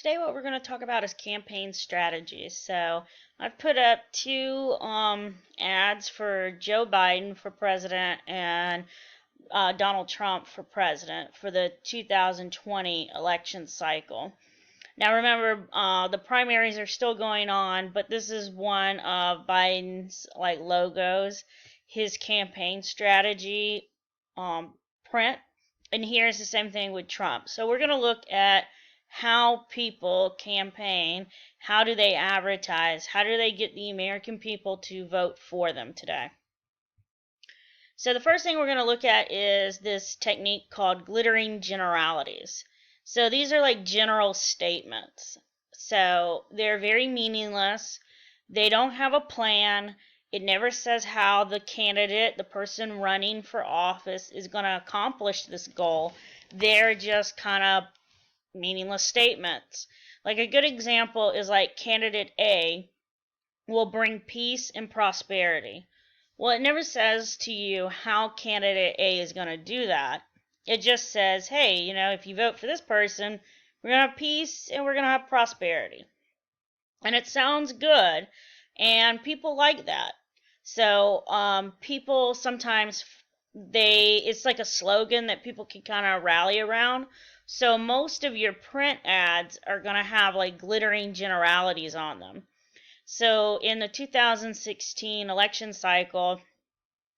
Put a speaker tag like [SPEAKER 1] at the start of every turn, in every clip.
[SPEAKER 1] today what we're going to talk about is campaign strategies. So I've put up two ads for Joe Biden for president and Donald Trump for president for the 2020 election cycle. Now remember, the primaries are still going on, but this is one of Biden's logos, his campaign strategy print, and here's the same thing with Trump. So we're going to look at how people campaign, how do they advertise, how do they get the American people to vote for them today. So the first thing we're going to look at is this technique called glittering generalities. So these are like general statements. So they're very meaningless. They don't have a plan. It never says how the candidate, the person running for office, is going to accomplish this goal. They're just kind of meaningless statements. Like a good example is like candidate A will bring peace and prosperity. Well, it never says to you how candidate A is going to do that. It just says, hey, if you vote for this person, we're going to have peace and we're going to have prosperity. And it sounds good, and people like that. So people sometimes, it's like a slogan that people can kind of rally around. So most of your print ads are going to have like glittering generalities on them. So in the 2016 election cycle,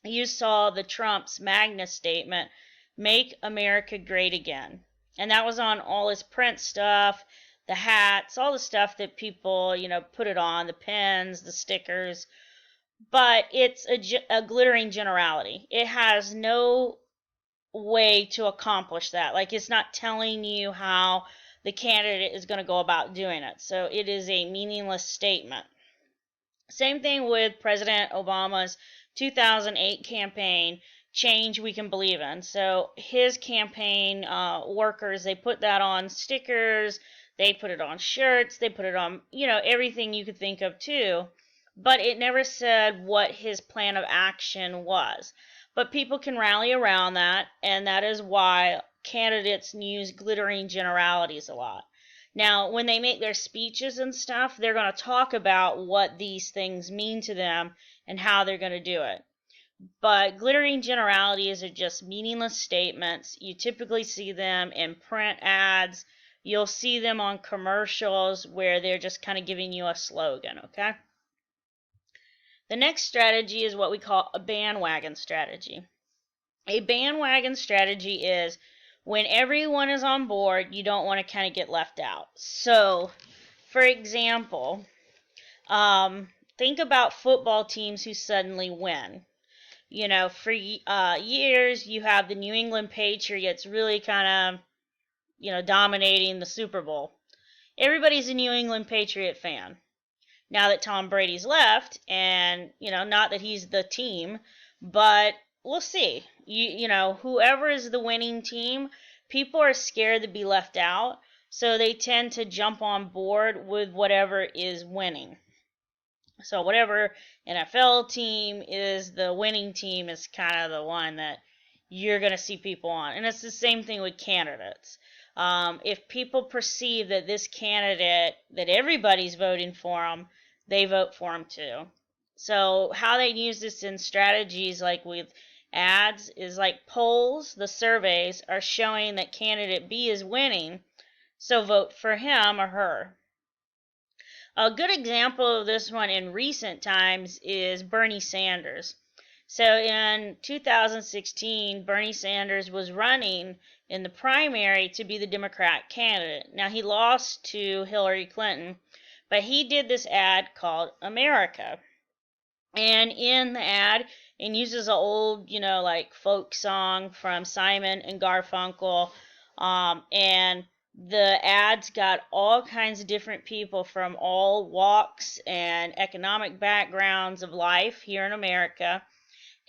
[SPEAKER 1] you saw the Trump's Magna statement, "Make America Great Again." And that was on all his print stuff, the hats, all the stuff that people, put it on, the pins, the stickers. But it's a glittering generality. It has no way to accomplish that. Like, it's not telling you how the candidate is going to go about doing it. So it is a meaningless statement. Same thing with President Obama's 2008 campaign, Change We Can Believe In. So his campaign workers, they put that on stickers, they put it on shirts, they put it on, everything you could think of too. But it never said what his plan of action was. But people can rally around that, and that is why candidates use glittering generalities a lot. Now, when they make their speeches and stuff, they're going to talk about what these things mean to them and how they're going to do it. But glittering generalities are just meaningless statements. You typically see them in print ads. You'll see them on commercials where they're just kind of giving you a slogan, okay? The next strategy is what we call a bandwagon strategy. A bandwagon strategy is when everyone is on board, you don't want to kind of get left out. So, for example, think about football teams who suddenly win. For years, you have the New England Patriots really kind of, dominating the Super Bowl. Everybody's a New England Patriot fan. Now that Tom Brady's left, and, not that he's the team, but we'll see. Whoever is the winning team, people are scared to be left out, so they tend to jump on board with whatever is winning. So whatever NFL team is the winning team is kind of the one that you're going to see people on. And it's the same thing with candidates. If people perceive that this candidate, that everybody's voting for them, they vote for them too. So how they use this in strategies like with ads is like polls, the surveys are showing that candidate B is winning, so vote for him or her. A good example of this one in recent times is Bernie Sanders. So in 2016, Bernie Sanders was running in the primary to be the Democrat candidate. Now, he lost to Hillary Clinton, but he did this ad called America. And in the ad, it uses an old, folk song from Simon and Garfunkel. And the ads got all kinds of different people from all walks and economic backgrounds of life here in America.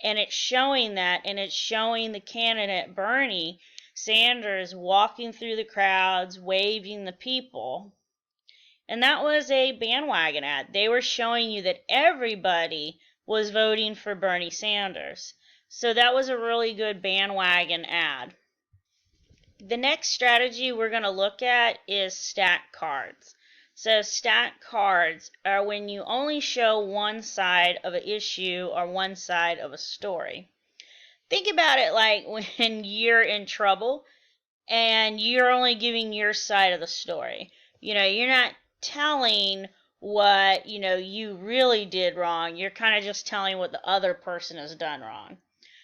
[SPEAKER 1] And it's showing that, and it's showing the candidate Bernie Sanders walking through the crowds, waving the people. And that was a bandwagon ad. They were showing you that everybody was voting for Bernie Sanders. So that was a really good bandwagon ad. The next strategy we're going to look at is stack cards. So stack cards are when you only show one side of an issue or one side of a story. Think about it like when you're in trouble and you're only giving your side of the story. You're not telling what, you really did wrong. You're kind of just telling what the other person has done wrong.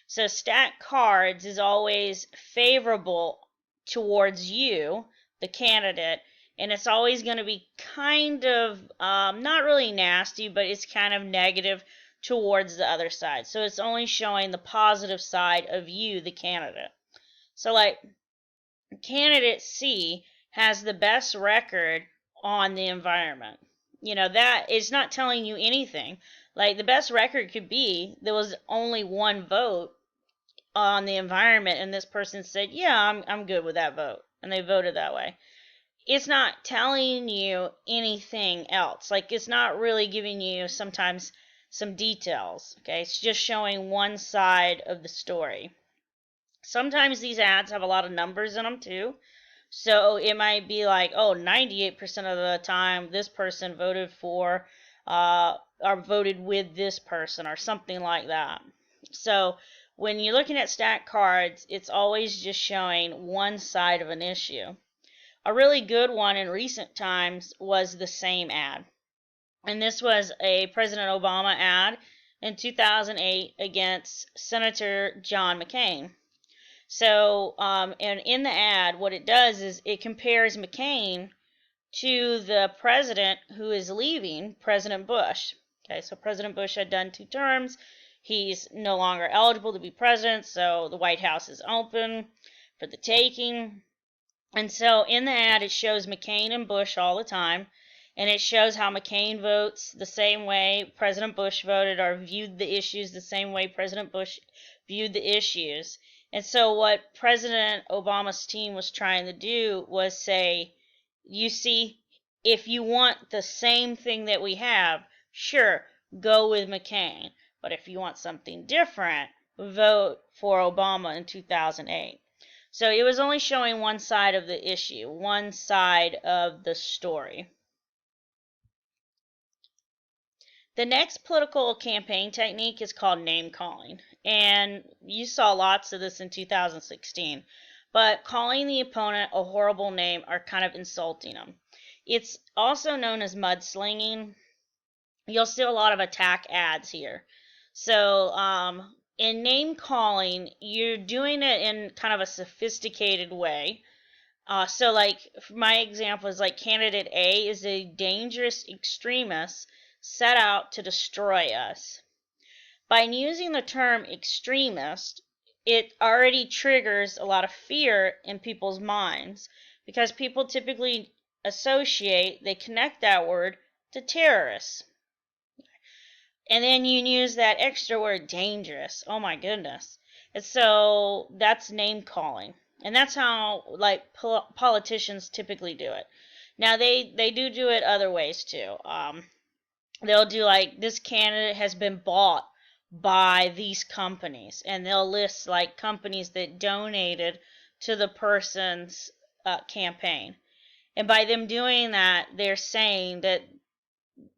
[SPEAKER 1] So stack cards is always favorable towards you, the candidate, and it's always going to be kind of not really nasty, but it's kind of negative towards the other side. So it's only showing the positive side of you, the candidate. So like candidate C has the best record on the environment. That is not telling you anything. Like the best record could be there was only one vote on the environment and this person said, yeah, I'm good with that vote, and they voted that way. It's not telling you anything else. Like it's not really giving you sometimes some details. Okay, it's just showing one side of the story. Sometimes these ads have a lot of numbers in them too. So it might be like, oh, 98% of the time this person voted for or voted with this person or something like that. So when you're looking at stack cards, it's always just showing one side of an issue. A really good one in recent times was the same ad. And this was a President Obama ad in 2008 against Senator John McCain. So, and in the ad, what it does is it compares McCain to the president who is leaving, President Bush. Okay, so President Bush had done 2 terms. He's no longer eligible to be president, so the White House is open for the taking. And so in the ad, it shows McCain and Bush all the time, and it shows how McCain votes the same way President Bush voted or viewed the issues the same way President Bush viewed the issues. And so what President Obama's team was trying to do was say, you see, if you want the same thing that we have, sure, go with McCain. But if you want something different, vote for Obama in 2008. So it was only showing one side of the issue, one side of the story. The next political campaign technique is called name calling, and you saw lots of this in 2016. But calling the opponent a horrible name or kind of insulting them. It's also known as mudslinging. You'll see a lot of attack ads here. So in name calling, you're doing it in kind of a sophisticated way. So like my example is like candidate A is a dangerous extremist set out to destroy us. By using the term extremist, it already triggers a lot of fear in people's minds because people typically they connect that word to terrorists. And then you use that extra word dangerous. Oh my goodness. And so that's name calling. And that's how like politicians typically do it. Now they do it other ways too. They'll do like this candidate has been bought by these companies, and they'll list like companies that donated to the person's campaign. And by them doing that, they're saying that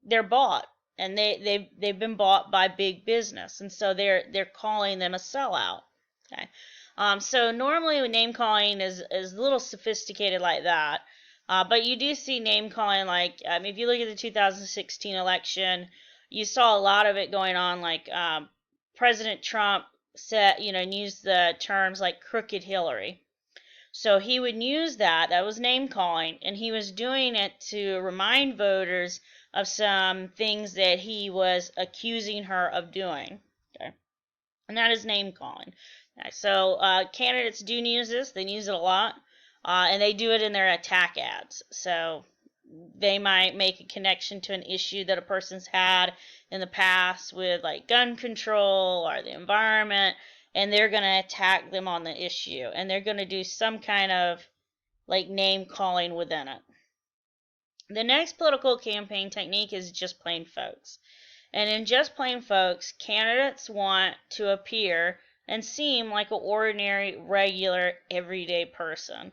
[SPEAKER 1] they're bought, and they've been bought by big business, and so they're calling them a sellout. Okay, so normally name calling is a little sophisticated like that. But you do see name calling like if you look at the 2016 election, you saw a lot of it going on. Like President Trump said, used the terms like crooked Hillary. So he would use that. That was name calling, and he was doing it to remind voters of some things that he was accusing her of doing. Okay, and that is name calling. So candidates do use this. They use it a lot. And they do it in their attack ads. So they might make a connection to an issue that a person's had in the past with like gun control or the environment, and they're going to attack them on the issue, and they're going to do some kind of like name calling within it. The next political campaign technique is just plain folks. And in just plain folks, candidates want to appear and seem like an ordinary, regular, everyday person.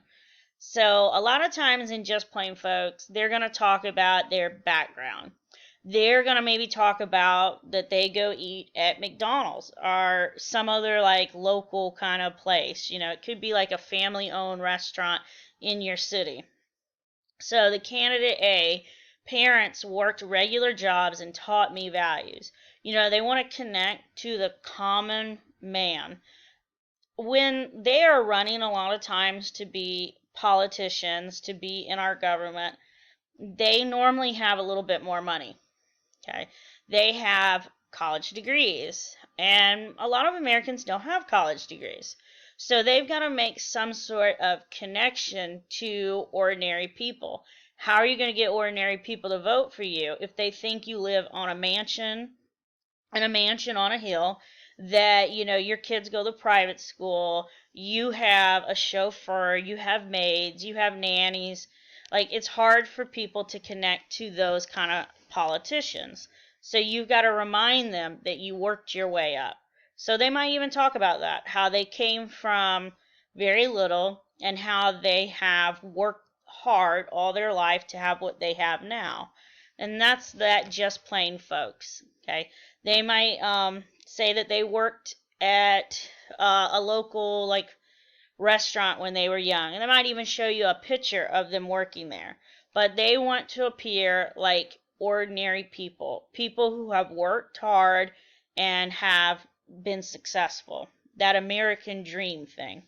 [SPEAKER 1] So a lot of times in Just Plain Folks, they're going to talk about their background. They're going to maybe talk about that they go eat at McDonald's or some other like local kind of place. It could be like a family owned restaurant in your city. So the candidate A, parents worked regular jobs and taught me values. They want to connect to the common man. When they are running a lot of times to be politicians, to be in our government, they normally have a little bit more money. Okay. They have college degrees, and a lot of Americans don't have college degrees. So they've got to make some sort of connection to ordinary people. How are you going to get ordinary people to vote for you if they think you live on a mansion, in a mansion on a hill, that your kids go to private school, you have a chauffeur, you have maids, you have nannies? Like, it's hard for people to connect to those kind of politicians. So you've got to remind them that you worked your way up. So they might even talk about that, how they came from very little and how they have worked hard all their life to have what they have now. And that's that Just Plain Folks. Okay. They might say that they worked at a local like restaurant when they were young, and they might even show you a picture of them working there. But they want to appear like ordinary people, people who have worked hard and have been successful. That American dream thing.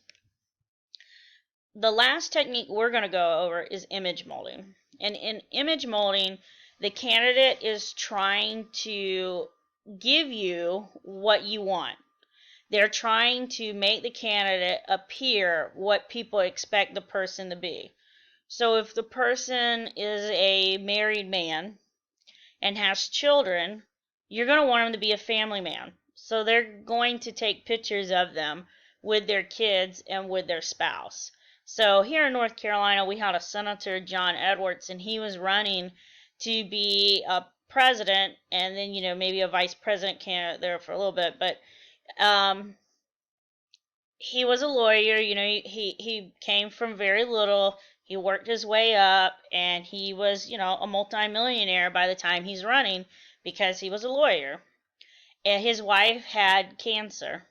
[SPEAKER 1] The last technique we're going to go over is image molding. And in image molding, the candidate is trying to give you what you want. They're trying to make the candidate appear what people expect the person to be. So if the person is a married man and has children, you're going to want them to be a family man. So they're going to take pictures of them with their kids and with their spouse. So here in North Carolina, we had a Senator, John Edwards, and he was running to be a president and then, maybe a vice president candidate there for a little bit. But he was a lawyer. He came from very little. He worked his way up, and he was, a multimillionaire by the time he's running because he was a lawyer. And his wife had cancer.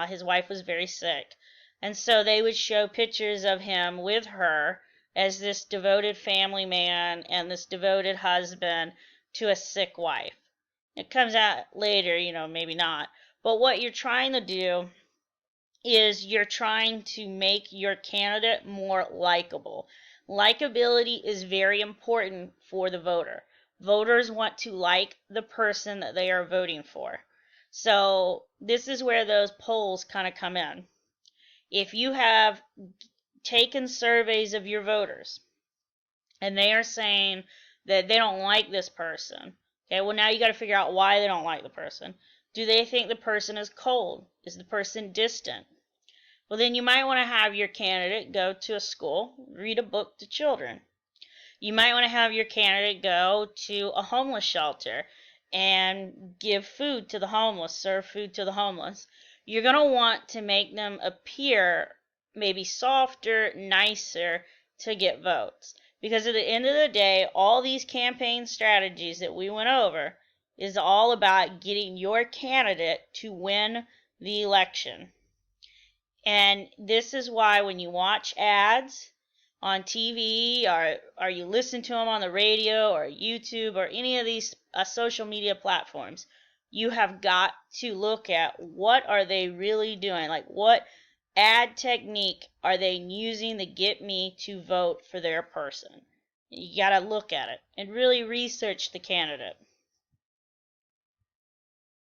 [SPEAKER 1] His wife was very sick. And so they would show pictures of him with her as this devoted family man and this devoted husband to a sick wife. It comes out later, maybe not. But what you're trying to do is you're trying to make your candidate more likable. Likability is very important for the voter. Voters want to like the person that they are voting for. So this is where those polls kind of come in. If you have taken surveys of your voters and they are saying that they don't like this person, okay, well, now you got to figure out why they don't like the person. Do they think the person is cold? Is the person distant? Well, then you might want to have your candidate go to a school, read a book to children. You might want to have your candidate go to a homeless shelter and give food to the homeless, serve food to the homeless. You're going to want to make them appear maybe softer, nicer to get votes. Because at the end of the day, all these campaign strategies that we went over is all about getting your candidate to win the election. And this is why when you watch ads on TV or you listen to them on the radio or YouTube or any of these social media platforms, you have got to look at what are they really doing? Like, what ad technique are they using to get me to vote for their person? You got to look at it and really research the candidate.